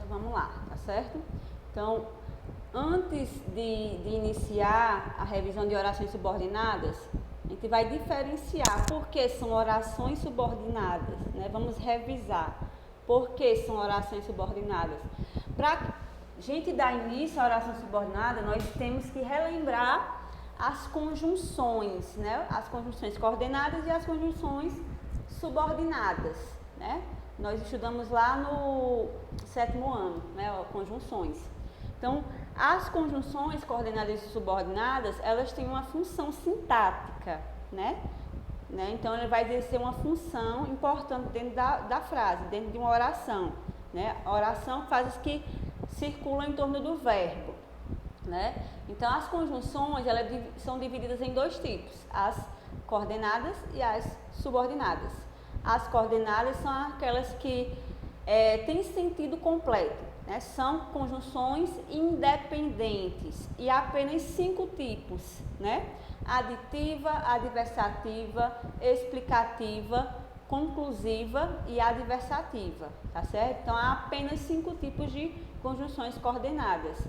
Então vamos lá, tá certo? Então, antes de iniciar a revisão de orações subordinadas, a gente vai diferenciar por que são orações subordinadas, né? Vamos revisar por que são orações subordinadas. Para a gente dar início à oração subordinada, nós temos que relembrar as conjunções, né? As conjunções coordenadas e as conjunções subordinadas, né? Nós estudamos lá no 7º ano, né? Conjunções. Então, as conjunções coordenadas e subordinadas, elas têm uma função sintática, né? Então, ele vai exercer uma função importante dentro da frase, dentro de uma oração, né? A oração faz que circulam em torno do verbo, né? Então, as conjunções, elas são divididas em dois tipos, as coordenadas e as subordinadas. As coordenadas são aquelas que têm sentido completo, né? São conjunções independentes e há apenas 5 tipos, né? Aditiva, adversativa, explicativa, conclusiva e adversativa, tá certo? Então, há apenas 5 tipos de conjunções coordenadas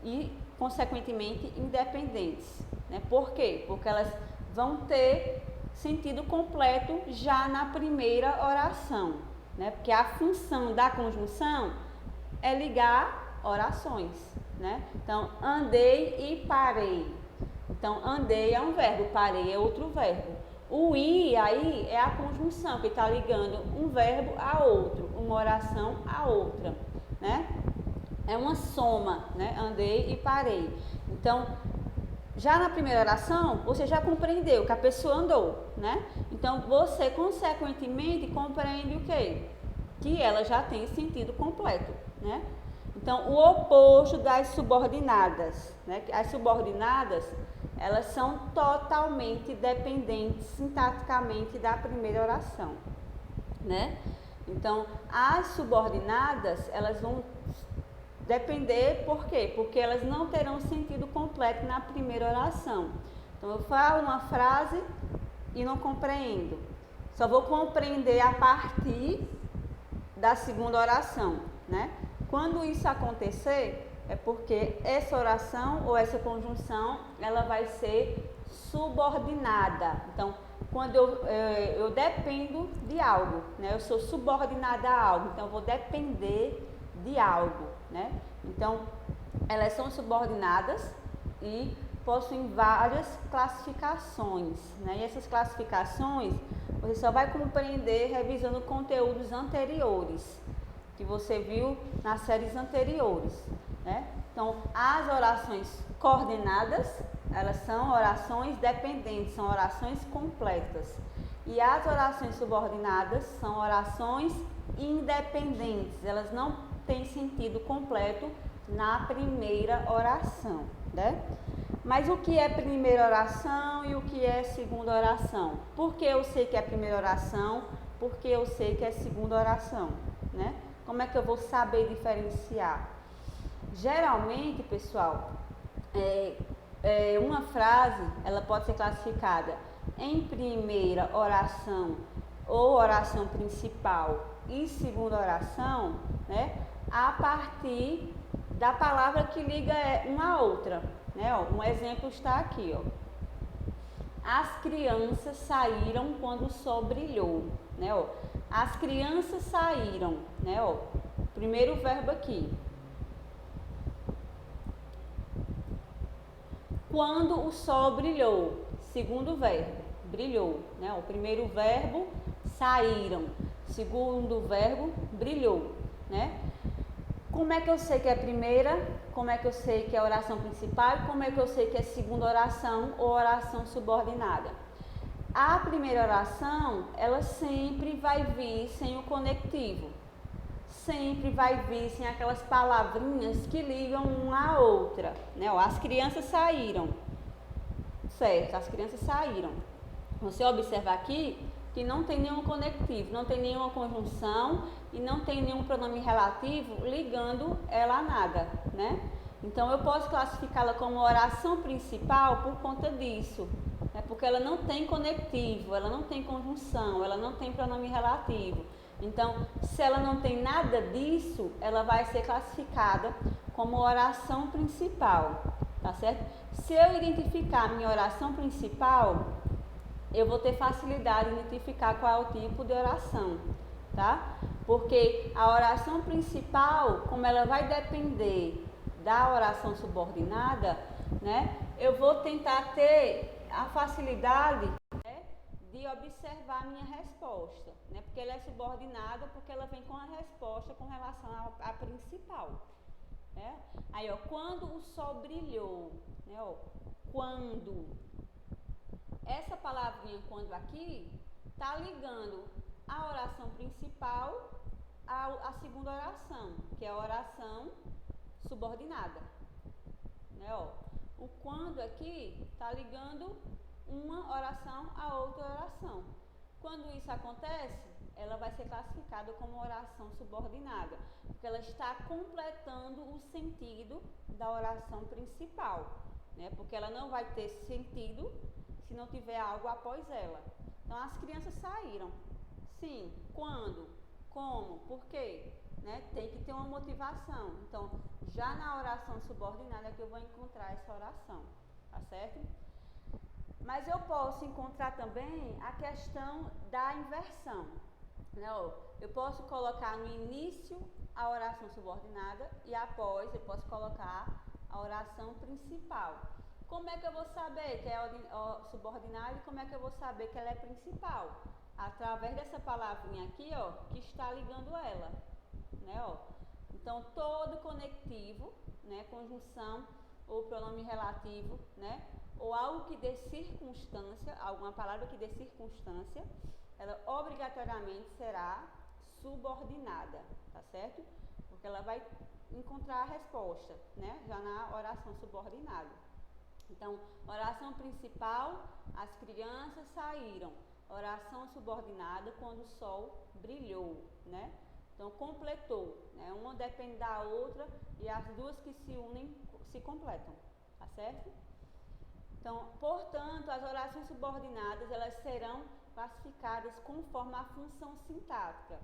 e, consequentemente, independentes, né? Por quê? Porque elas vão ter sentido completo já na primeira oração, né? Porque a função da conjunção é ligar orações, né? Então, andei e parei. Então, andei é um verbo, parei é outro verbo. O I aí é a conjunção que está ligando um verbo a outro, uma oração a outra, né? É uma soma, né? Andei e parei. Então, já na primeira oração, você já compreendeu que a pessoa andou, né? Então, você, consequentemente, compreende o quê? Que ela já tem sentido completo, né? Então, o oposto das subordinadas, né? As subordinadas, elas são totalmente dependentes sintaticamente da primeira oração, né? Então, as subordinadas, elas vão depender, por quê? Porque elas não terão sentido completo na primeira oração. Então, eu falo uma frase e não compreendo. Só vou compreender a partir da segunda oração, né? Quando isso acontecer, é porque essa oração ou essa conjunção, ela vai ser subordinada. Então, quando eu dependo de algo, né? Eu sou subordinada a algo, então eu vou depender de algo, né? Então, elas são subordinadas e possuem várias classificações, né? E essas classificações você só vai compreender revisando conteúdos anteriores que você viu nas séries anteriores, né? Então, as orações coordenadas, elas são orações dependentes, são orações completas. E as orações subordinadas são orações independentes, elas não têm sentido completo na primeira oração, né? Mas o que é primeira oração e o que é segunda oração? Por que eu sei que é primeira oração? Porque eu sei que é segunda oração, né? Como é que eu vou saber diferenciar? Geralmente, pessoal, uma frase, ela pode ser classificada em primeira oração ou oração principal e segunda oração, né? A partir da palavra que liga uma a outra, né? Ó, um exemplo está aqui, ó. As crianças saíram quando o sol brilhou, né? Ó, as crianças saíram, né? Ó, primeiro verbo aqui. Quando o sol brilhou, segundo verbo, brilhou, né? O primeiro verbo, saíram. Segundo verbo, brilhou, né? Como é que eu sei que é a primeira? Como é que eu sei que é a oração principal? Como é que eu sei que é a segunda oração ou oração subordinada? A primeira oração, ela sempre vai vir sem o conectivo. Sempre vai vir sem aquelas palavrinhas que ligam uma à outra, né? Ó, as crianças saíram, certo? As crianças saíram. Você observa aqui que não tem nenhum conectivo, não tem nenhuma conjunção e não tem nenhum pronome relativo ligando ela a nada, né? Então, eu posso classificá-la como oração principal por conta disso, né? Porque ela não tem conectivo, ela não tem conjunção, ela não tem pronome relativo. Então, se ela não tem nada disso, ela vai ser classificada como oração principal, tá certo? Se eu identificar a minha oração principal, eu vou ter facilidade em identificar qual é o tipo de oração, tá? Porque a oração principal, como ela vai depender da oração subordinada, né? Eu vou tentar ter a facilidade, né, de observar a minha resposta, né? Porque ela é subordinada, porque ela vem com a resposta com relação à principal, né? Aí, ó, quando o sol brilhou, né? Ó, quando. Essa palavrinha quando aqui tá ligando a oração principal à segunda oração, que é a oração subordinada, né? Ó, o quando aqui tá ligando uma oração à outra oração. Quando isso acontece, ela vai ser classificada como oração subordinada, porque ela está completando o sentido da oração principal, né? Porque ela não vai ter sentido se não tiver algo após ela. Então, as crianças saíram. Sim, quando, como, por quê? Né? Tem que ter uma motivação. Então, já na oração subordinada é que eu vou encontrar essa oração, tá certo? Mas eu posso encontrar também a questão da inversão. Né? Eu posso colocar no início a oração subordinada e após eu posso colocar a oração principal. Como é que eu vou saber que é subordinada e como é que eu vou saber que ela é principal? Através dessa palavrinha aqui, ó, que está ligando ela, né, ó. Então, todo conectivo, né, conjunção ou pronome relativo, né, ou algo que dê circunstância, alguma palavra que dê circunstância, ela obrigatoriamente será subordinada, tá certo? Porque ela vai encontrar a resposta, né, já na oração subordinada. Então, oração principal, as crianças saíram. Oração subordinada, quando o sol brilhou, né? Então, completou, né? Uma depende da outra e as duas que se unem se completam, tá certo? Então, portanto, as orações subordinadas, elas serão classificadas conforme a função sintática.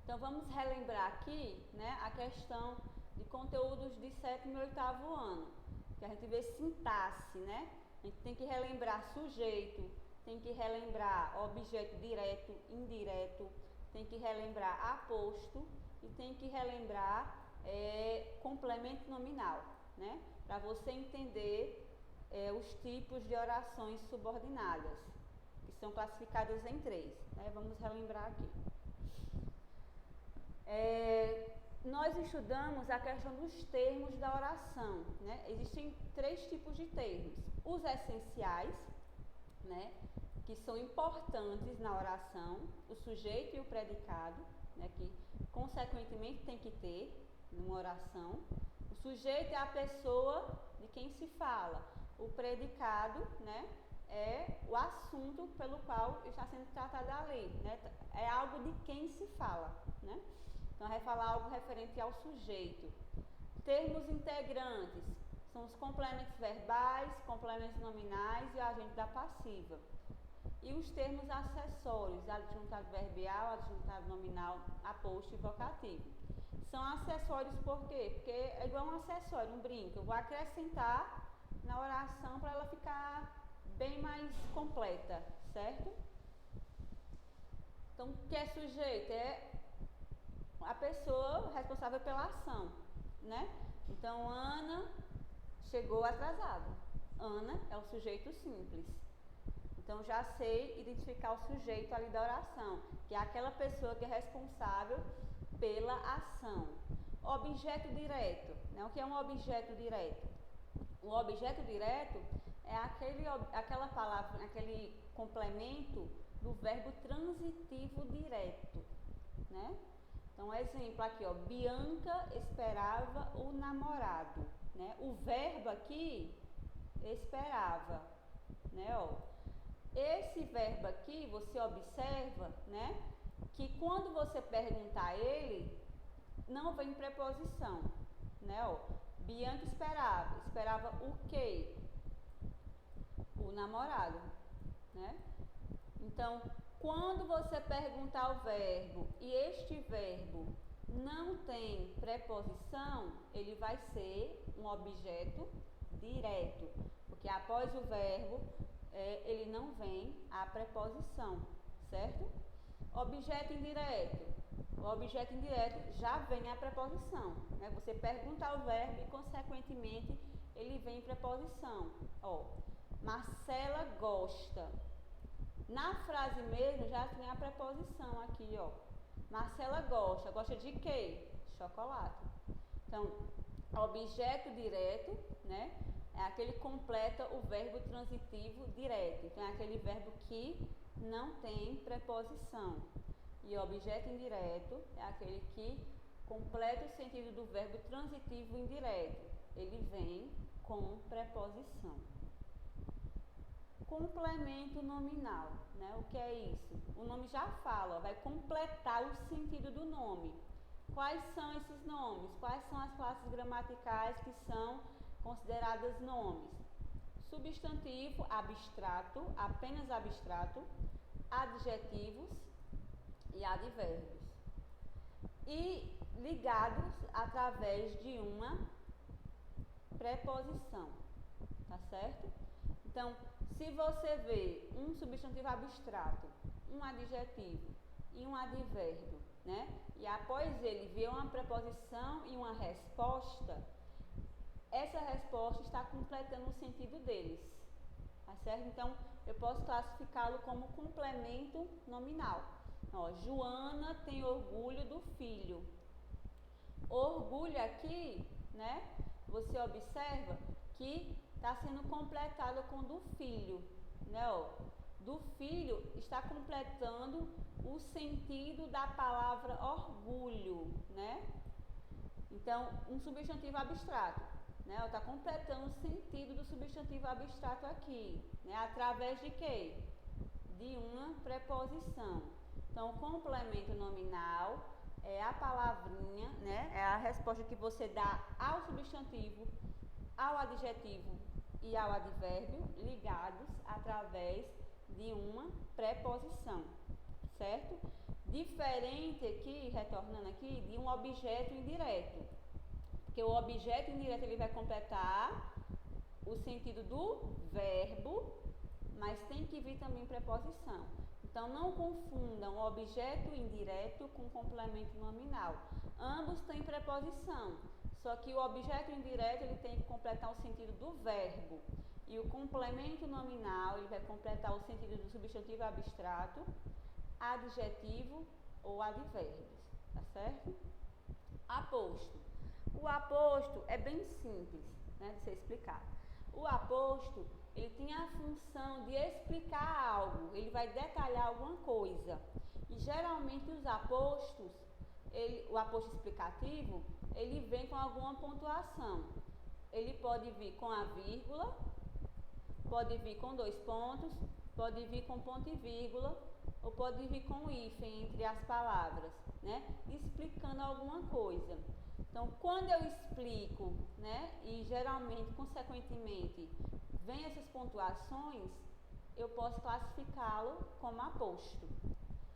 Então, vamos relembrar aqui, né, a questão de conteúdos de 7º e 8º ano, que a gente vê sintaxe, né? A gente tem que relembrar sujeito, tem que relembrar objeto direto, indireto, tem que relembrar aposto e tem que relembrar complemento nominal, né? Para você entender os tipos de orações subordinadas, que são classificadas em 3, né? Vamos relembrar aqui. Nós estudamos a questão dos termos da oração, né? Existem 3 tipos de termos. Os essenciais, né, que são importantes na oração, o sujeito e o predicado, né, que consequentemente tem que ter numa oração. O sujeito é a pessoa de quem se fala. O predicado, né, é o assunto pelo qual está sendo tratado ali, né? É algo de quem se fala, né? Então, vai falar algo referente ao sujeito. Termos integrantes são os complementos verbais, complementos nominais e o agente da passiva. E os termos acessórios, adjuntado verbial, adjuntado nominal, aposto e vocativo. São acessórios por quê? Porque é igual um acessório, um brinco. Eu vou acrescentar na oração para ela ficar bem mais completa, certo? Então, o que é sujeito? É a pessoa responsável pela ação, né? Então, Ana chegou atrasada. Ana é o sujeito simples. Então, já sei identificar o sujeito ali da oração, que é aquela pessoa que é responsável pela ação. Objeto direto, né? O que é um objeto direto? O objeto direto é aquela palavra, aquele complemento do verbo transitivo direto, né? Então, exemplo aqui, ó, Bianca esperava o namorado, né? O verbo aqui, esperava, né, ó. Esse verbo aqui, você observa, né, que quando você perguntar ele, não vem preposição, né, ó. Bianca esperava o quê? O namorado, né? Então, quando você perguntar o verbo e este verbo não tem preposição, ele vai ser um objeto direto, porque após o verbo ele não vem a preposição, certo? Objeto indireto. O objeto indireto já vem a preposição, né? Você pergunta o verbo e, consequentemente, ele vem em preposição. Ó, Marcela gosta. Na frase mesmo já tem a preposição aqui, ó. Marcela gosta. Gosta de quê? Chocolate. Então, objeto direto, né? É aquele que completa o verbo transitivo direto. Então, é aquele verbo que não tem preposição. E objeto indireto é aquele que completa o sentido do verbo transitivo indireto. Ele vem com preposição. Complemento nominal, né? O que é isso? O nome já fala, vai completar o sentido do nome. Quais são esses nomes? Quais são as classes gramaticais que são consideradas nomes? Substantivo, abstrato, apenas abstrato, adjetivos e advérbios. E ligados através de uma preposição, tá certo? Então, se você vê um substantivo abstrato, um adjetivo e um advérbio, né? E após ele vê uma preposição e uma resposta, essa resposta está completando o sentido deles, tá certo? Então, eu posso classificá-lo como complemento nominal. Ó, Joana tem orgulho do filho. Orgulho aqui, né? Você observa que está sendo completado com do filho, né? Ó, do filho está completando o sentido da palavra orgulho, né? Então, um substantivo abstrato, né? Está completando o sentido do substantivo abstrato aqui, né? Através de quê? De uma preposição. Então, o complemento nominal é a palavrinha, né? É a resposta que você dá ao substantivo, ao adjetivo e ao advérbio ligados através de uma preposição, certo? Diferente aqui, retornando aqui, de um objeto indireto, porque o objeto indireto ele vai completar o sentido do verbo, mas tem que vir também preposição. Então, não confundam objeto indireto com complemento nominal. Ambos têm preposição, só que o objeto indireto ele tem que completar o sentido do verbo. E o complemento nominal ele vai completar o sentido do substantivo abstrato, adjetivo ou advérbios, tá certo? Aposto. O aposto é bem simples, né, de ser explicado. O aposto ele tem a função de explicar algo, ele vai detalhar alguma coisa. E geralmente os apostos, o aposto explicativo, ele vem com alguma pontuação. Ele pode vir com a vírgula, pode vir com 2 pontos, pode vir com ponto e vírgula, ou pode vir com hífen entre as palavras, né? Explicando alguma coisa. Então, quando eu explico, né, e geralmente, consequentemente, vem essas pontuações, eu posso classificá-lo como aposto.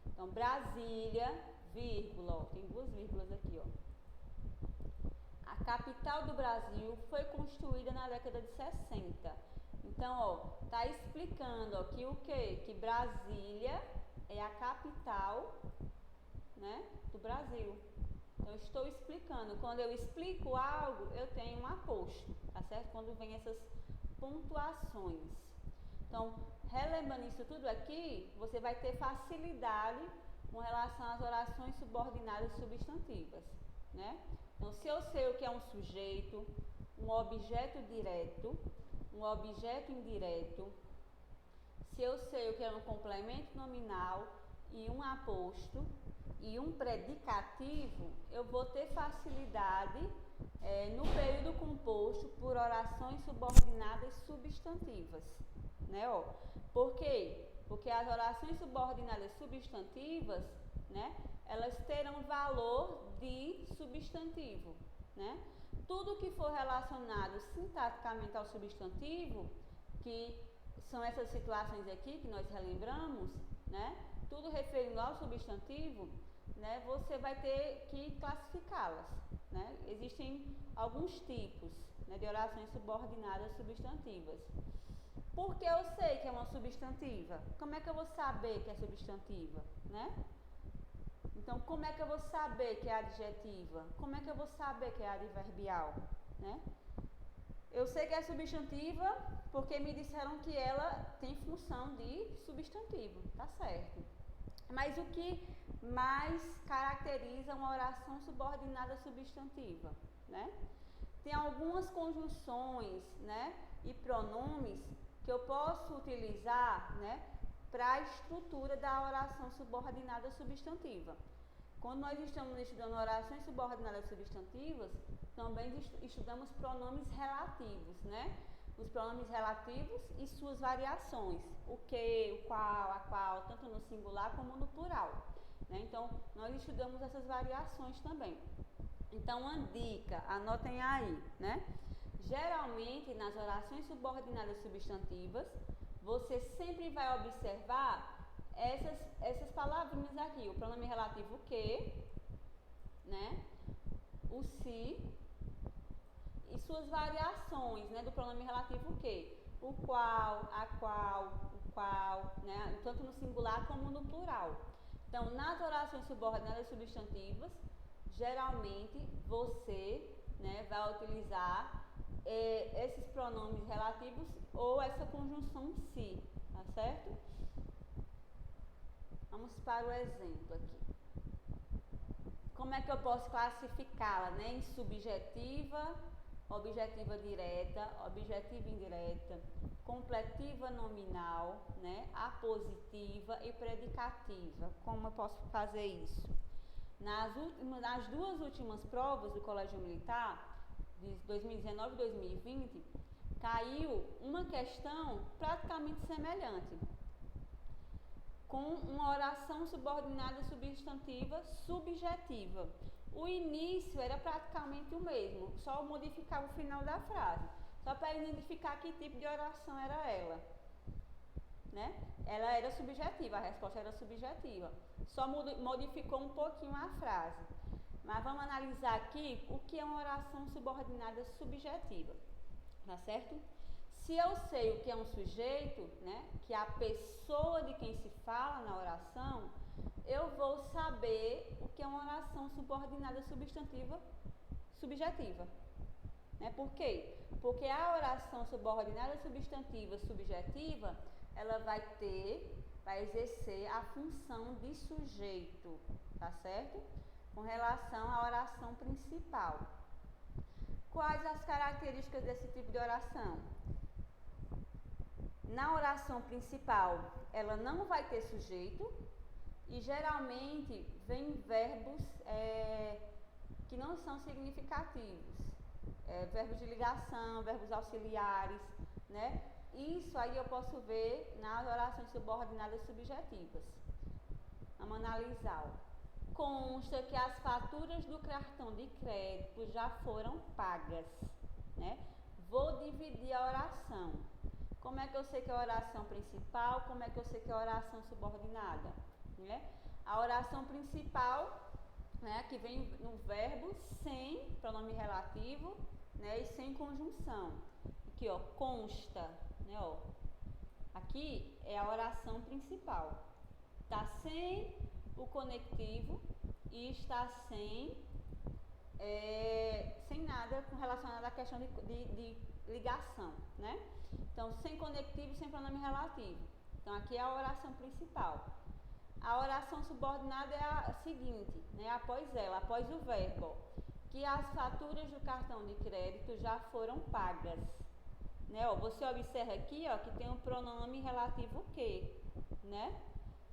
Então, Brasília, vírgula, ó, tem 2 vírgulas aqui, ó. A capital do Brasil foi construída na década de 60. Então, ó, tá explicando, ó, que o quê? Que Brasília é a capital, né, do Brasil. Então, eu estou explicando. Quando eu explico algo, eu tenho um aposto, tá certo? Quando vem essas pontuações. Então, relembrando isso tudo aqui, você vai ter facilidade com relação às orações subordinadas substantivas, né? Então, se eu sei o que é um sujeito, um objeto direto, um objeto indireto, se eu sei o que é um complemento nominal e um aposto e um predicativo, eu vou ter facilidade no período composto por orações subordinadas substantivas, né? Ó, por quê? Porque as orações subordinadas substantivas, né, elas terão valor de substantivo, né? Tudo que for relacionado sintaticamente ao substantivo, que são essas situações aqui que nós relembramos, né? tudo referindo ao substantivo, né, você vai ter que classificá-las, né? Existem alguns tipos, né, de orações subordinadas substantivas. Por que eu sei que é uma substantiva? Como é que eu vou saber que é substantiva, né? Então, como é que eu vou saber que é adjetiva? Como é que eu vou saber que é adverbial, né? Eu sei que é substantiva porque me disseram que ela tem função de substantivo, tá certo. Mas o que mais caracteriza uma oração subordinada substantiva, né? Tem algumas conjunções, né, e pronomes que eu posso utilizar, né, para a estrutura da oração subordinada substantiva. Quando nós estamos estudando orações subordinadas substantivas, também estudamos pronomes relativos, né? Os pronomes relativos e suas variações, o que, o qual, a qual, tanto no singular como no plural, né? Então, nós estudamos essas variações também. Então, uma dica, anotem aí, né? Geralmente, nas orações subordinadas substantivas, você sempre vai observar essas palavrinhas aqui, o pronome relativo o que, né? O se e suas variações, né, do pronome relativo o que? O qual, o qual, né? Tanto no singular como no plural. Então, nas orações subordinadas substantivas, geralmente você, né, vai utilizar esses pronomes relativos ou essa conjunção se, tá certo? Vamos para o exemplo aqui. Como é que eu posso classificá-la, né? Em subjetiva, objetiva direta, objetiva indireta, completiva nominal, né? Apositiva e predicativa. Como eu posso fazer isso? Nas duas últimas provas do Colégio Militar, de 2019 e 2020, caiu uma questão praticamente semelhante, com uma oração subordinada substantiva subjetiva. O início era praticamente o mesmo, só modificava o final da frase, só para identificar que tipo de oração era ela, né? Ela era subjetiva, a resposta era subjetiva, só modificou um pouquinho a frase. Mas vamos analisar aqui o que é uma oração subordinada subjetiva, tá certo? Se eu sei o que é um sujeito, né, que é a pessoa de quem se fala na oração, eu vou saber o que é uma oração subordinada substantiva subjetiva. Né? Por quê? Porque a oração subordinada substantiva subjetiva, ela vai exercer a função de sujeito, tá certo? Com relação à oração principal. Quais as características desse tipo de oração? Na oração principal, ela não vai ter sujeito e geralmente vem verbos que não são significativos, verbos de ligação, verbos auxiliares, né? Isso aí eu posso ver nas orações subordinadas subjetivas. Vamos analisar. Consta que as faturas do cartão de crédito já foram pagas, né? Vou dividir a oração. Como é que eu sei que é a oração principal? Como é que eu sei que é a oração subordinada? Né? A oração principal, né, que vem no verbo sem pronome relativo, né, e sem conjunção. Aqui, ó, consta, né, ó. Aqui é a oração principal. Tá sem o conectivo e está sem nada relacionado à questão de ligação, né? Então, sem conectivo e sem pronome relativo. Então, aqui é a oração principal. A oração subordinada é a seguinte, né? Após o verbo, que as faturas do cartão de crédito já foram pagas. Né? Ó, você observa aqui, ó, que tem um pronome relativo que, né?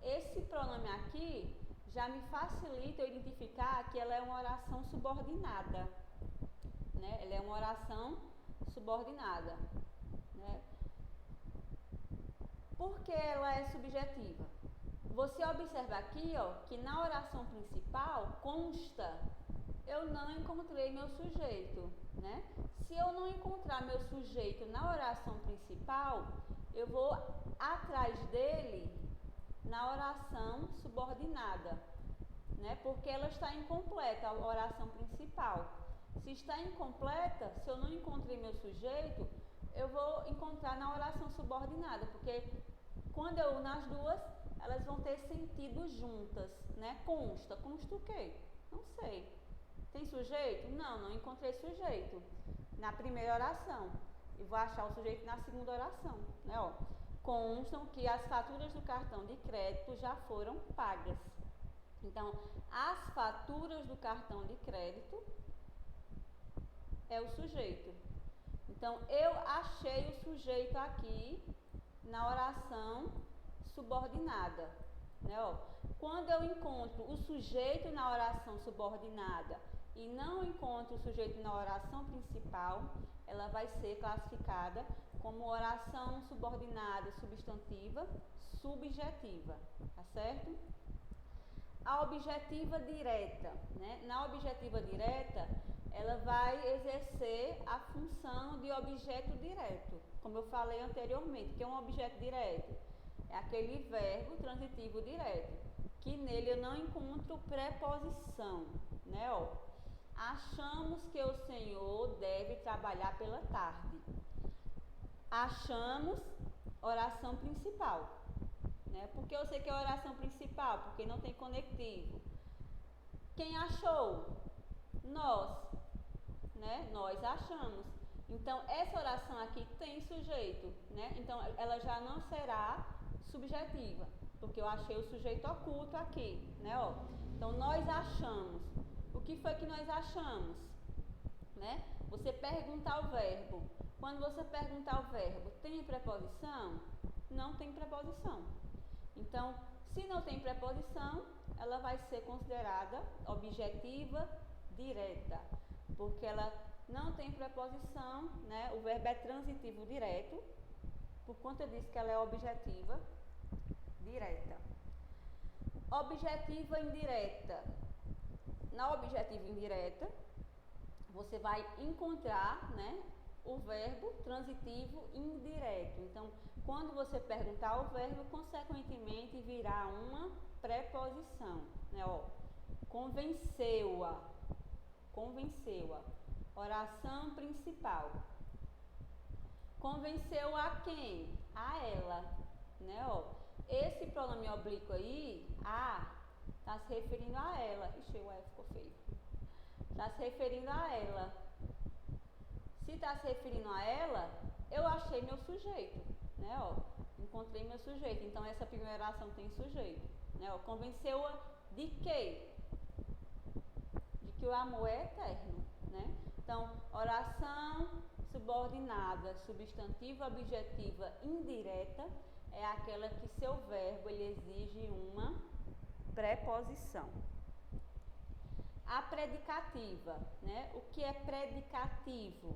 Esse pronome aqui já me facilita eu identificar que ela é uma oração subordinada, né? Ela é uma oração subordinada, né? Por que ela é subjetiva? Você observa aqui, ó, que na oração principal consta, eu não encontrei meu sujeito, né? Se eu não encontrar meu sujeito na oração principal, eu vou atrás dele na oração subordinada, né? Porque ela está incompleta, a oração principal. Se está incompleta, se eu não encontrei meu sujeito, eu vou encontrar na oração subordinada, porque quando eu uno as duas, elas vão ter sentido juntas, né? Consta o quê? Não sei. Tem sujeito? Não encontrei sujeito na primeira oração. E vou achar o sujeito na segunda oração, né? Ó, constam que as faturas do cartão de crédito já foram pagas. Então, as faturas do cartão de crédito é o sujeito. Então, eu achei o sujeito aqui na oração subordinada, né? Ó, quando eu encontro o sujeito na oração subordinada e não encontro o sujeito na oração principal, ela vai ser classificada como oração subordinada substantiva subjetiva, tá certo? A objetiva direta, né? Na objetiva direta, ela vai exercer a função de objeto direto, como eu falei anteriormente. Que é um objeto direto? É aquele verbo transitivo direto, que nele eu não encontro preposição, né? Ó, achamos que o senhor deve trabalhar pela tarde. Achamos, oração principal, né? Por que eu sei que é oração principal? Porque não tem conectivo. Quem achou? Nós, né? Nós achamos. Então, essa oração aqui tem sujeito, né? Então, ela já não será subjetiva, porque eu achei o sujeito oculto aqui, né? Ó, então, nós achamos. O que foi que nós achamos? Né? Você perguntar o verbo. Quando você perguntar o verbo, tem preposição? Não tem preposição. Então, se não tem preposição, ela vai ser considerada objetiva direta, porque ela não tem preposição, né? O verbo é transitivo direto, por conta disso que ela é objetiva direta. Objetiva indireta. Na objetiva indireta, você vai encontrar, né, o verbo transitivo indireto. Então, quando você perguntar o verbo, consequentemente virá uma preposição, né? Ó, convenceu-a. Convenceu-a. Oração principal. Convenceu a quem? A ela, né? Ó, esse pronome oblíquo aí, a, está se referindo a ela. Ixi, o F ficou feio. Está se referindo a ela. Se está se referindo a ela, eu achei meu sujeito, né? Ó, encontrei meu sujeito. Então, essa primeira oração tem sujeito, né? Ó, convenceu-a de quê? De que o amor é eterno, né? Então, oração subordinada, substantiva, objetiva, indireta, é aquela que seu verbo ele exige uma preposição. A predicativa, né? O que é predicativo?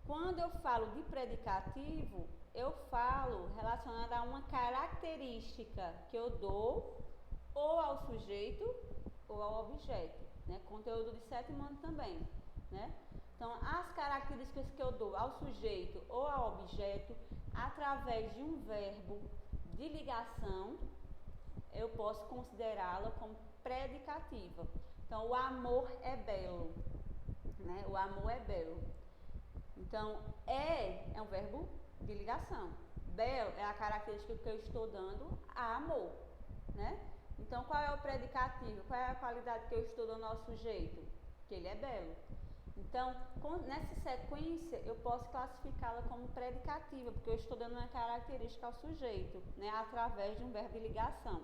Quando eu falo de predicativo, eu falo relacionado a uma característica que eu dou ou ao sujeito ou ao objeto, né? Conteúdo de 7º ano também, né? Então, as características que eu dou ao sujeito ou ao objeto, através de um verbo de ligação, eu posso considerá-la como predicativa. Então, o amor é belo, né? O amor é belo. Então, é um verbo de ligação. Belo é a característica que eu estou dando a amor, né? Então, qual é o predicativo? Qual é a qualidade que eu estou dando ao sujeito? Que ele é belo. Então, nessa sequência, eu posso classificá-la como predicativa, porque eu estou dando uma característica ao sujeito, né? Através de um verbo de ligação.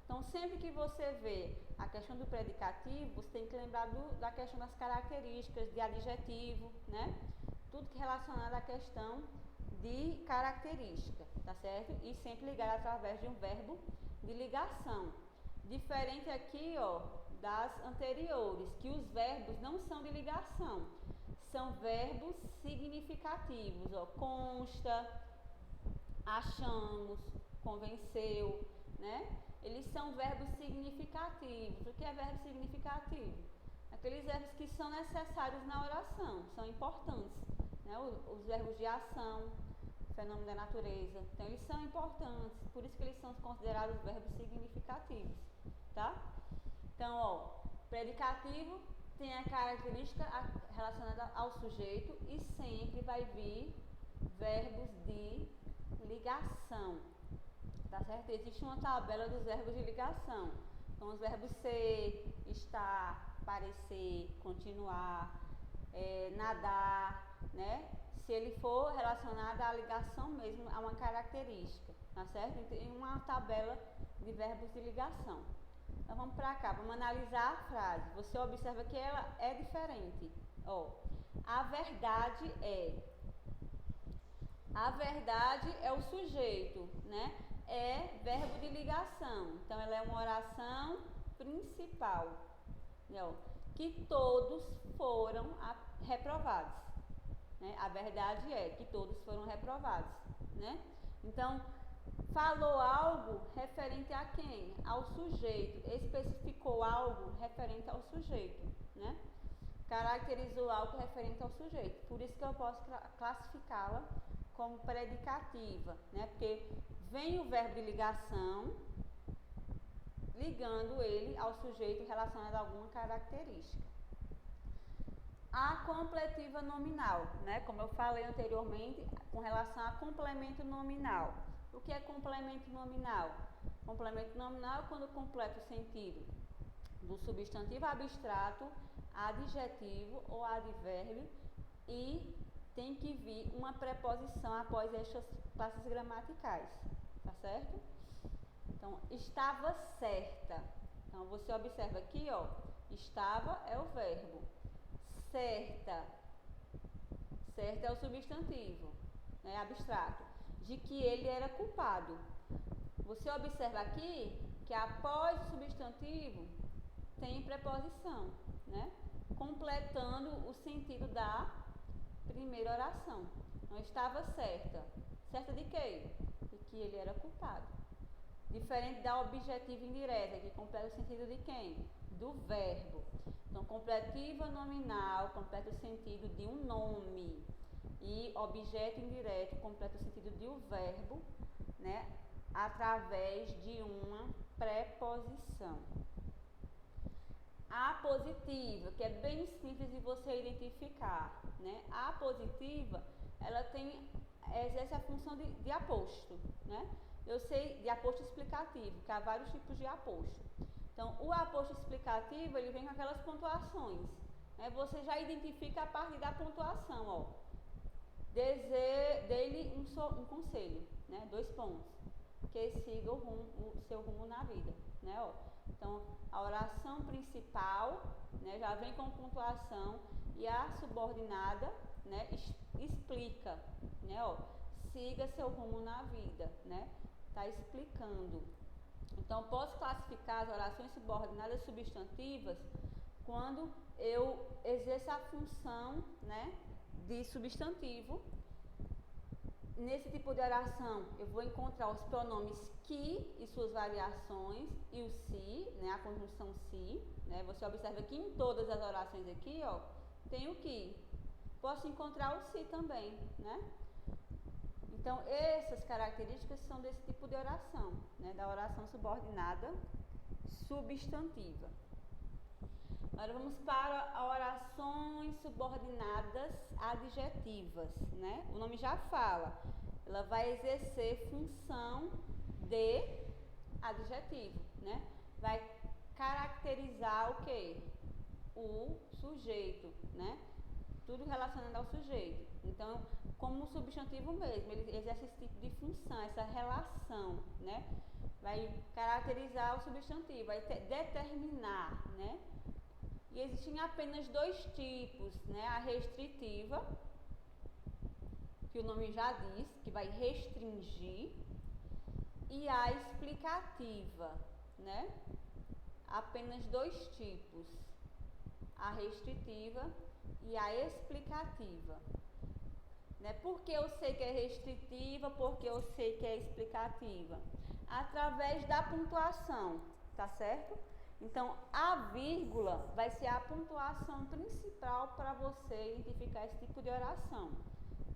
Então, sempre que você vê a questão do predicativo, você tem que lembrar da questão das características, de adjetivo, né? Tudo que é relacionado à questão de característica, tá certo? E sempre ligar através de um verbo de ligação. Diferente aqui, ó, das anteriores, que os verbos não são de ligação, são verbos significativos, ó, consta, achamos, convenceu, né? Eles são verbos significativos. O que é verbo significativo? Aqueles verbos que são necessários na oração, são importantes, né? Os verbos de ação, fenômeno da natureza. Então, eles são importantes, por isso que eles são considerados verbos significativos, tá? Então, ó, predicativo tem a característica relacionada ao sujeito e sempre vai vir verbos de ligação, tá certo? Existe uma tabela dos verbos de ligação. Então, os verbos ser, estar, parecer, continuar, nadar, né? Se ele for relacionado à ligação mesmo, a uma característica, tá certo? Tem uma tabela de verbos de ligação. Então, vamos para cá, vamos analisar a frase. Você observa que ela é diferente. Ó, a verdade é. A verdade é o sujeito, né? É verbo de ligação. Então, ela é uma oração principal, né? Que todos foram reprovados, né? A verdade é que todos foram reprovados, né? Então, falou algo referente a quem? Ao sujeito. Especificou algo referente ao sujeito, né? Caracterizou algo referente ao sujeito. Por isso que eu posso classificá-la como predicativa, né? Porque vem o verbo de ligação ligando ele ao sujeito relacionado a alguma característica. A completiva nominal, né? Como eu falei anteriormente, com relação a complemento nominal. O que é complemento nominal? Complemento nominal é quando completa o sentido do substantivo abstrato, adjetivo ou advérbio e tem que vir uma preposição após estas classes gramaticais, tá certo? Então, estava certa. Então, você observa aqui, ó, estava é o verbo. Certa. Certa é o substantivo, né, abstrato, de que ele era culpado. Você observa aqui que após o substantivo tem preposição, né, completando o sentido da primeira oração. Então, estava certa. Certa de quê? De que ele era culpado. Diferente da objetiva indireta, que completa o sentido de quem? Do verbo. Então, completiva nominal completa o sentido de um nome. E objeto indireto completa o sentido de um verbo, né? Através de uma preposição. A positiva, que é bem simples de você identificar, né? A positiva, ela exerce a função de aposto, né? Eu sei de aposto explicativo, que há vários tipos de aposto. Então, o aposto explicativo, ele vem com aquelas pontuações, né? Você já identifica a partir da pontuação, ó. Dê-lhe um conselho, né? 2 pontos. Que siga o seu rumo na vida, né? Ó. Então, a oração principal, né, já vem com pontuação e a subordinada, né, explica, né? Ó, siga seu rumo na vida, né? Tá explicando. Então, posso classificar as orações subordinadas substantivas quando eu exerço a função, né, de substantivo. Nesse tipo de oração, eu vou encontrar os pronomes que e suas variações e o se, né, a conjunção se, né? Você observa que em todas as orações aqui, ó, tem o que. Posso encontrar o se também, né? Então, essas características são desse tipo de oração, né, da oração subordinada substantiva. Agora vamos para orações subordinadas adjetivas, né? O nome já fala, ela vai exercer função de adjetivo, né? Vai caracterizar o quê? O sujeito, né? Tudo relacionado ao sujeito. Então, como substantivo mesmo, ele exerce esse tipo de função, essa relação, né? Vai caracterizar o substantivo, vai determinar, né? E existem apenas 2 tipos, né? A restritiva, que o nome já diz, que vai restringir, e a explicativa, né? Apenas 2 tipos, a restritiva e a explicativa. Né? Por que eu sei que é restritiva, porque eu sei que é explicativa? Através da pontuação, tá certo? Então, a vírgula vai ser a pontuação principal para você identificar esse tipo de oração.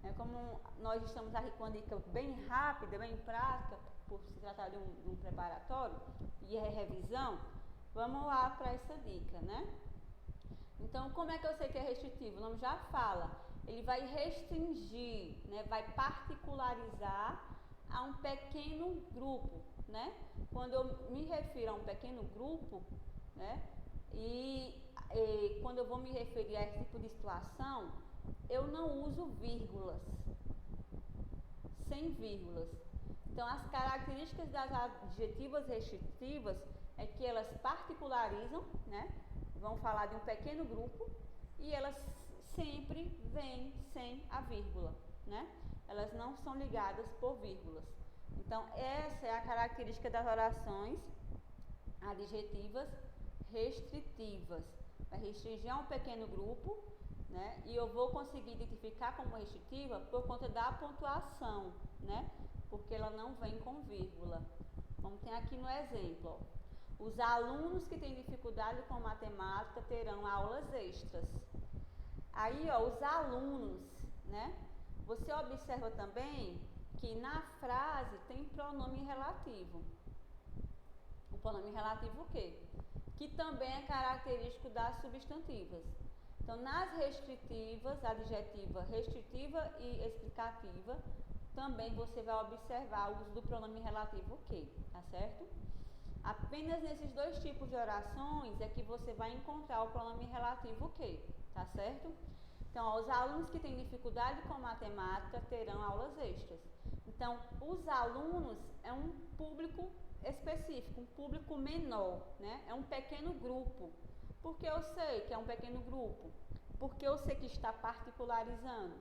É como nós estamos aqui com uma dica bem rápida, bem prática, por se tratar de um preparatório e é revisão, vamos lá para essa dica, né? Então, como é que eu sei que é restritivo? O nome já fala, ele vai restringir, né? Vai particularizar a um pequeno grupo, né? Quando eu me refiro a um pequeno grupo, né? E quando eu vou me referir a esse tipo de situação, eu não uso vírgulas, sem vírgulas. Então, as características das adjetivas restritivas é que elas particularizam, né? Vão falar de um pequeno grupo e elas sempre vêm sem a vírgula, né? Elas não são ligadas por vírgulas. Então, essa é a característica das orações adjetivas restritivas. Vai restringir a um pequeno grupo, né? E eu vou conseguir identificar como restritiva por conta da pontuação, né? Porque ela não vem com vírgula. Como tem aqui no exemplo, ó. Os alunos que têm dificuldade com matemática terão aulas extras. Aí, ó, os alunos, né? Você observa também que na frase tem pronome relativo. O pronome relativo o quê? Que também é característico das substantivas. Então, nas restritivas, adjetiva restritiva e explicativa, também você vai observar o uso do pronome relativo o quê? Tá certo? Apenas nesses dois tipos de orações é que você vai encontrar o pronome relativo o quê? Tá certo? Então, ó, os alunos que têm dificuldade com matemática terão aulas extras. Então, os alunos é um público específico, um público menor, né? É um pequeno grupo. Por que eu sei que é um pequeno grupo? Porque eu sei que está particularizando?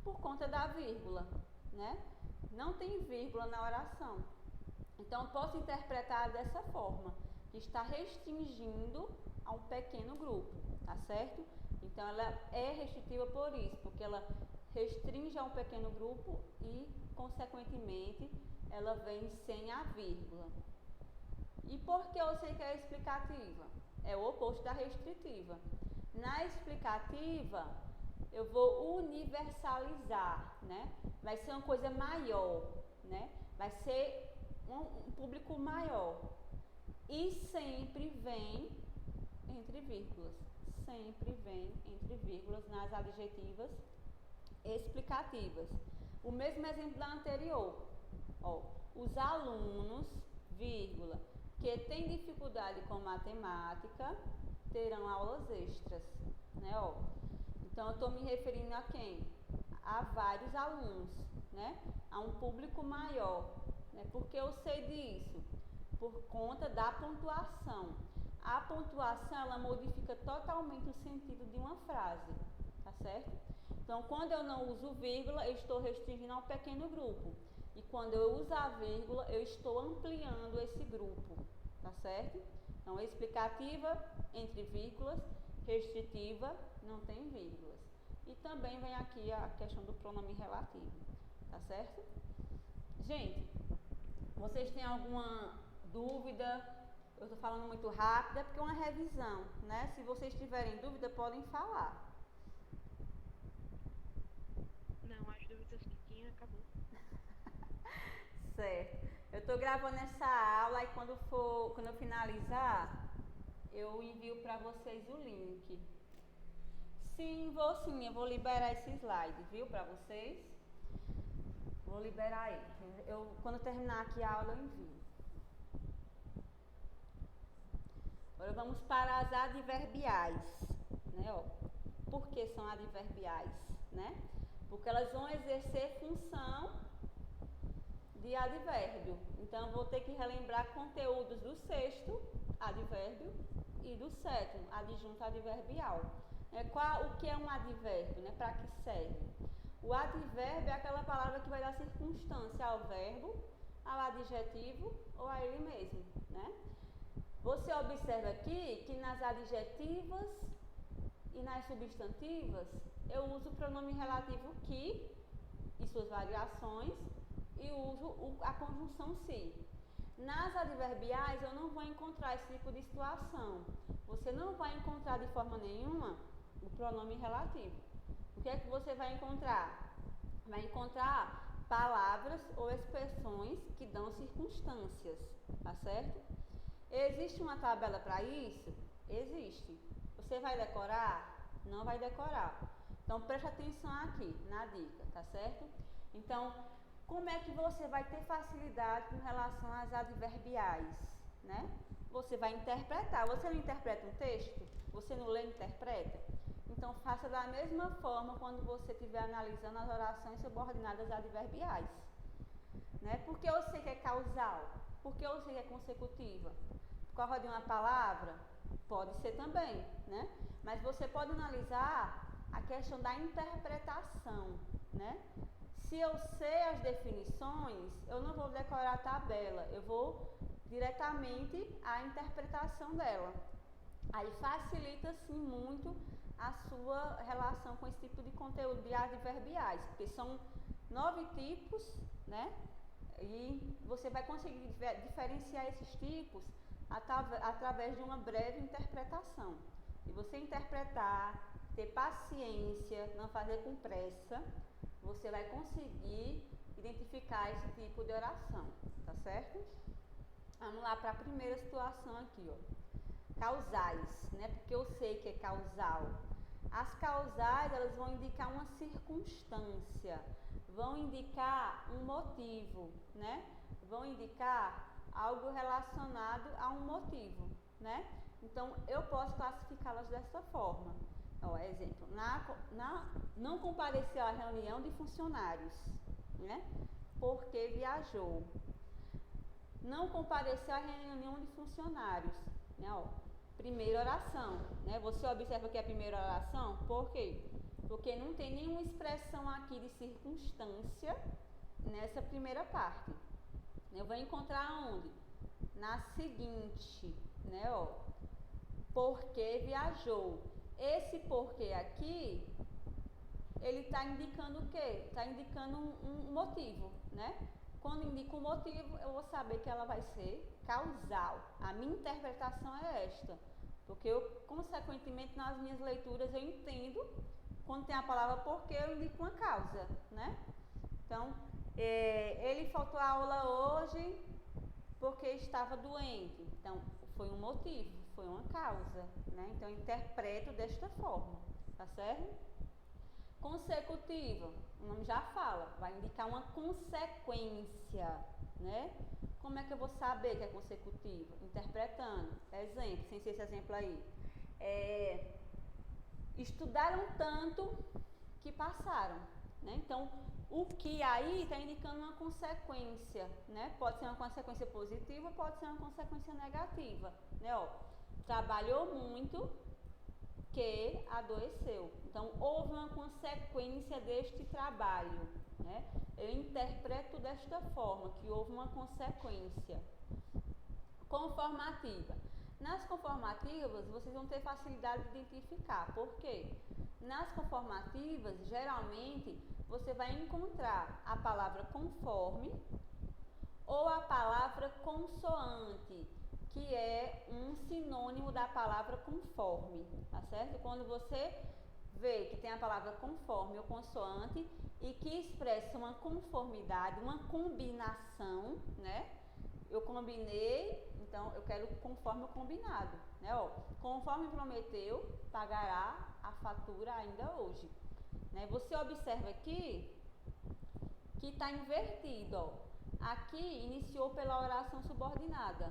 Por conta da vírgula, né? Não tem vírgula na oração. Então, eu posso interpretar dessa forma, que está restringindo a um pequeno grupo, tá certo? Então, ela é restritiva por isso, porque ela restringe a um pequeno grupo e, consequentemente, ela vem sem a vírgula. E por que eu sei que é explicativa? É o oposto da restritiva. Na explicativa, eu vou universalizar, né? Vai ser uma coisa maior, né? Vai ser um público maior. E sempre vem entre vírgulas. Sempre vem entre vírgulas nas adjetivas explicativas. O mesmo exemplo da anterior. Ó, os alunos, vírgula, que têm dificuldade com matemática terão aulas extras, né? Ó. Então, eu estou me referindo a quem? A vários alunos, né? A um público maior. Né? Por que eu sei disso? Por conta da pontuação. A pontuação, ela modifica totalmente o sentido de uma frase, tá certo? Então, quando eu não uso vírgula, eu estou restringindo a um pequeno grupo. E quando eu uso a vírgula, eu estou ampliando esse grupo, tá certo? Então, explicativa, entre vírgulas, restritiva, não tem vírgulas. E também vem aqui a questão do pronome relativo, tá certo? Gente, vocês têm alguma dúvida? Eu estou falando muito rápido, é porque é uma revisão, né? Se vocês tiverem dúvida, podem falar. Não, as dúvidas que tinha, acabou. Certo. Eu estou gravando essa aula e quando eu finalizar, eu envio para vocês o link. Sim, eu vou liberar esse slide, viu, para vocês. Vou liberar ele. Quando terminar aqui a aula, eu envio. Agora vamos para as adverbiais, né? Ó. Por que são adverbiais, né? Porque elas vão exercer função de advérbio. Então, eu vou ter que relembrar conteúdos do sexto advérbio e do sétimo adjunto adverbial. O que é um advérbio, né? Para que serve? O advérbio é aquela palavra que vai dar circunstância ao verbo, ao adjetivo ou a ele mesmo, né? Você observa aqui que nas adjetivas e nas substantivas eu uso o pronome relativo que e suas variações e uso a conjunção se. Nas adverbiais eu não vou encontrar esse tipo de situação. Você não vai encontrar de forma nenhuma o pronome relativo. O que é que você vai encontrar? vai encontrar palavras ou expressões que dão circunstâncias, tá certo? Existe uma tabela para isso? Existe. Você vai decorar? Não vai decorar. Então, preste atenção aqui na dica, tá certo? Então, como é que você vai ter facilidade com relação às adverbiais, né? Você vai interpretar. Você não interpreta um texto? Você não lê e interpreta? Então, faça da mesma forma quando você estiver analisando as orações subordinadas adverbiais. Né? Porque eu sei que é causal, porque eu sei que é consecutiva. Por causa de uma palavra, pode ser também, né? Mas você pode analisar a questão da interpretação, né? Se eu sei as definições, eu não vou decorar a tabela, eu vou diretamente à interpretação dela. Aí facilita sim muito a sua relação com esse tipo de conteúdo de adverbiais, porque são 9 tipos, né? E você vai conseguir diferenciar esses tipos através de uma breve interpretação. E você interpretar, ter paciência, não fazer com pressa, você vai conseguir identificar esse tipo de oração, tá certo? Vamos lá para a primeira situação aqui, ó. Causais, né? Porque eu sei que é causal. As causais, elas vão indicar uma circunstância, vão indicar um motivo, né? Vão indicar algo relacionado a um motivo, né? Então, eu posso classificá-las dessa forma. Ó, exemplo, não compareceu à reunião de funcionários, né? Porque viajou. Não compareceu à reunião de funcionários, né? Ó, primeira oração, né? Você observa que é a primeira oração, por quê? Porque não tem nenhuma expressão aqui de circunstância nessa primeira parte. Eu vou encontrar onde? Na seguinte, né? Ó, porque viajou. Esse porquê aqui, ele está indicando o quê? Está indicando um motivo, né? Quando indica um motivo, eu vou saber que ela vai ser causal. A minha interpretação é esta, porque eu, consequentemente, nas minhas leituras, eu entendo, quando tem a palavra porquê, eu indico uma causa, né? Então, ele faltou a aula hoje porque estava doente. Então, foi um motivo, foi uma causa, né? Então, eu interpreto desta forma, tá certo? Consecutiva, o nome já fala, vai indicar uma consequência, né? Como é que eu vou saber que é consecutiva? Interpretando. Exemplo, sem ser esse exemplo aí. Estudaram tanto que passaram, né? Então, o que aí está indicando uma consequência, né? Pode ser uma consequência positiva, pode ser uma consequência negativa, né? Ó, trabalhou muito que adoeceu. Então, houve uma consequência deste trabalho, né? Eu interpreto desta forma, que houve uma consequência. Conformativa. Nas conformativas, vocês vão ter facilidade de identificar. Por quê? Nas conformativas, geralmente, você vai encontrar a palavra conforme ou a palavra consoante, que é um sinônimo da palavra conforme, tá certo? Quando você vê que tem a palavra conforme ou consoante e que expressa uma conformidade, uma combinação, né? Eu combinei, então eu quero conforme o combinado, né? Ó, conforme prometeu, pagará a fatura ainda hoje, né? Você observa aqui que está invertido, ó. Aqui iniciou pela oração subordinada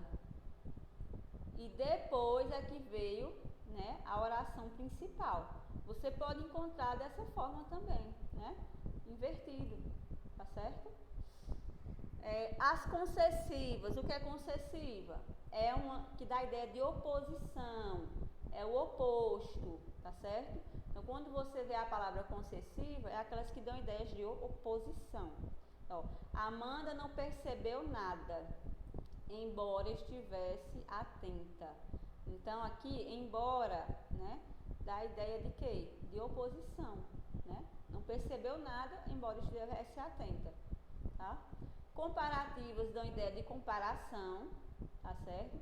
e depois é que veio, né, a oração principal. Você pode encontrar dessa forma também, né? Invertido, tá certo? As concessivas, o que é concessiva? É uma que dá a ideia de oposição, é o oposto, tá certo? Então, quando você vê a palavra concessiva, é aquelas que dão ideias de oposição. Então, Amanda não percebeu nada, embora estivesse atenta. Então, aqui, embora, né, dá a ideia de quê? De oposição, né? Não percebeu nada, embora estivesse atenta, tá? Comparativas dão ideia de comparação, tá certo?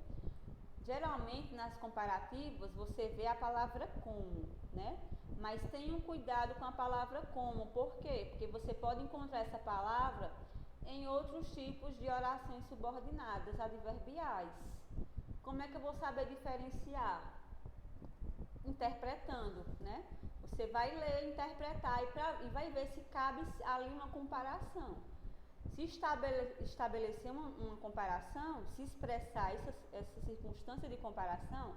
Geralmente nas comparativas você vê a palavra como, né? Mas tenham cuidado com a palavra como. Por quê? Porque você pode encontrar essa palavra em outros tipos de orações subordinadas adverbiais. Como é que eu vou saber diferenciar? Interpretando, né? Você vai ler, interpretar e vai ver se cabe ali uma comparação. Se estabelecer uma comparação, se expressar essa circunstância de comparação,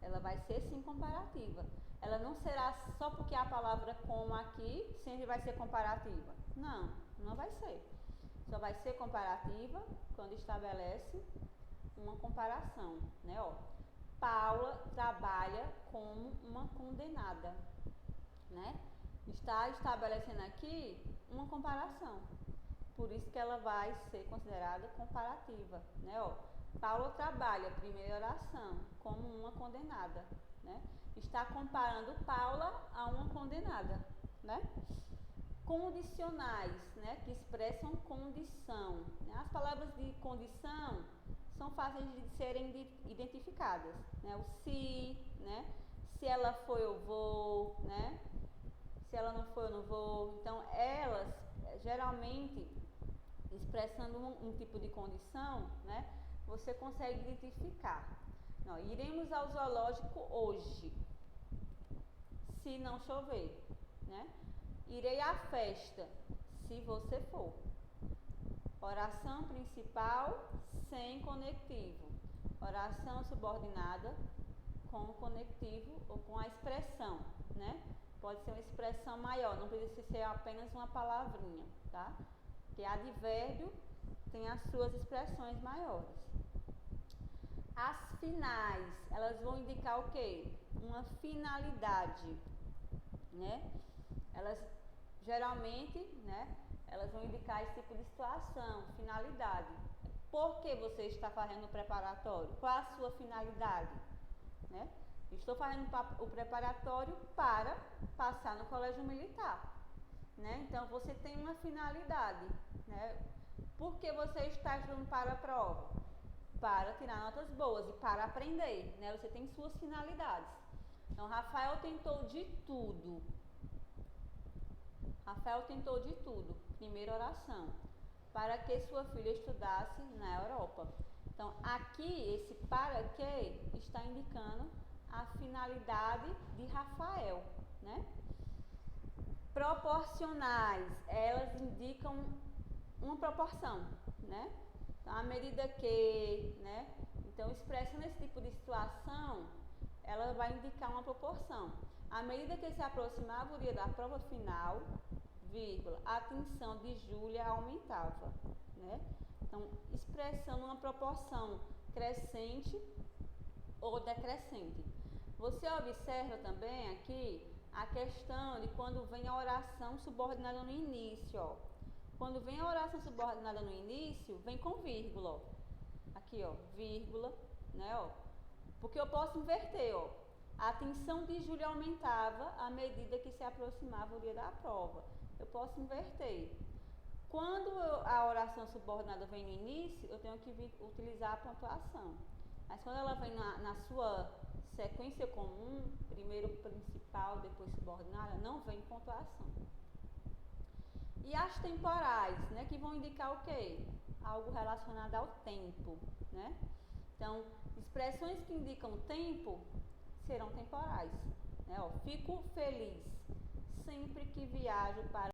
ela vai ser sim comparativa. Ela não será só porque a palavra como aqui sempre vai ser comparativa. Não, não vai ser. Só vai ser comparativa quando estabelece uma comparação, né? Ó, Paula trabalha como uma condenada, né? Está estabelecendo aqui uma comparação. Por isso que ela vai ser considerada comparativa, né? Ó, Paula trabalha, primeira oração, como uma condenada, né? Está comparando Paula a uma condenada, né? Condicionais, né? Que expressam condição. As palavras de condição são fáceis de serem identificadas, né? O se, né? Se ela foi, eu vou, né? Se ela não foi, eu não vou. Então, elas geralmente expressando um tipo de condição, né? Você consegue identificar. Não, iremos ao zoológico hoje, se não chover, né? Irei à festa, se você for. Oração principal sem conectivo. Oração subordinada com conectivo ou com a expressão, né? Pode ser uma expressão maior, não precisa ser apenas uma palavrinha, tá? Porque advérbio tem as suas expressões maiores. As finais, elas vão indicar o quê? Uma finalidade, né? Elas geralmente, né? Elas vão indicar esse tipo de situação, finalidade. Por que você está fazendo o preparatório? Qual a sua finalidade? Né? Estou fazendo o preparatório para passar no colégio militar. Né? Então, você tem uma finalidade. Né? Por que você está estudando para a prova? Para tirar notas boas e para aprender. Né? Você tem suas finalidades. Então, Rafael tentou de tudo. Rafael tentou de tudo. Primeira oração. Para que sua filha estudasse na Europa. Então, aqui, esse para que está indicando a finalidade de Rafael, né? Proporcionais, elas indicam uma proporção, né? Então, à medida que, né? Então, expressando esse tipo de situação, ela vai indicar uma proporção. À medida que se aproximava o dia da prova final, vírgula, a atenção de Júlia aumentava, né? Então, expressando uma proporção crescente ou decrescente. Você observa também aqui a questão de quando vem a oração subordinada no início, ó. Quando vem a oração subordinada no início, vem com vírgula, ó. Aqui, ó, vírgula, né, ó. Porque eu posso inverter, ó. A atenção de Júlia aumentava à medida que se aproximava o dia da prova. Eu posso inverter. Quando a oração subordinada vem no início, eu tenho que utilizar a pontuação. Mas quando ela vem na sua sequência comum, primeiro principal, depois subordinada, não vem pontuação. E as temporais, né, que vão indicar o quê? Algo relacionado ao tempo, né? Então, expressões que indicam tempo serão temporais, né? Ó, fico feliz sempre que viajo para